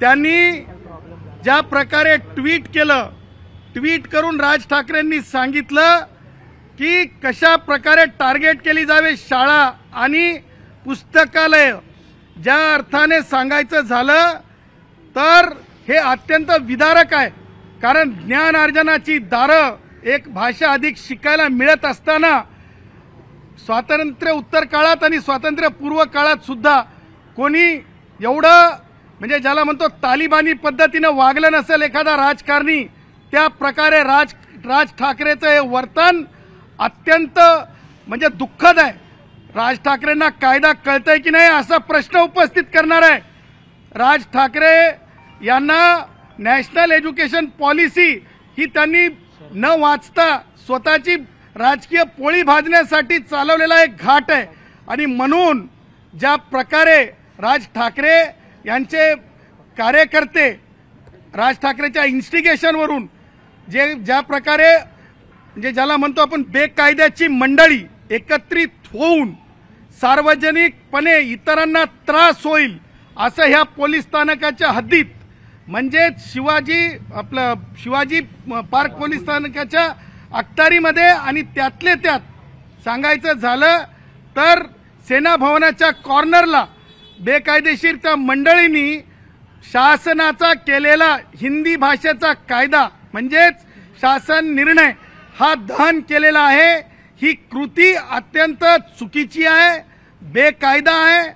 त्यांनी ज्या प्रकारे ट्विट केलं, ट्विट करून राज ठाकरेंनी सांगितलं की कशा प्रकारे टार्गेट केली जावे शाळा आणि पुस्तकालय। ज्या अर्थाने सांगायचं झालं तर हे अत्यंत विदारक आहे, कारण ज्ञान अर्जनाची दारं एक भाषा अधिक शिकायला मिळत असताना स्वातंत्र्य उत्तर काळात आणि स्वातंत्र्य पूर्व काळात सुद्धा कोणी एवढं म्हणजे ज्याला म्हणतो तालिबानी पद्धतीने वागलं नसेल एखादा राजकारणी, त्या प्रकारे राज ठाकरेचं हे वर्तन अत्यंत म्हणजे दुःखद आहे। राज ठाकरेंना कायदा कळतंय की नाही असा प्रश्न उपस्थित करणार आहे। राज ठाकरे यांना नॅशनल एज्युकेशन पॉलिसी ही त्यांनी न वाचता स्वतःची राजकीय पोळी भाजण्यासाठी चालवलेला एक घाट आहे। आणि म्हणून ज्या प्रकारे राज ठाकरे यांचे कार्यकर्ते राज ठाकरेच्या इन्स्टिगेशनवरून ज्या प्रकारे म्हणजे ज्याला म्हणतो आपण बेकायद्याची मंडळी एकत्रित होऊन सार्वजनिकपणे इतरांना त्रास होईल असं ह्या पोलीस स्थानकाच्या हद्दीत म्हणजे शिवाजी पार्क पोलीस स्थानकाच्या अखत्यारीमध्ये आणि त्यातले त्यात सांगायचं झालं तर सेना भवनाच्या कॉर्नरला बेकायदेशीर त्या मंडळींनी शासनाचा केलेला हिंदी भाषेचा कायदा म्हणजेच शासन निर्णय हा दहन केलेला आहे। ही कृती अत्यंत चुकीची आहे, बेकायदा आहे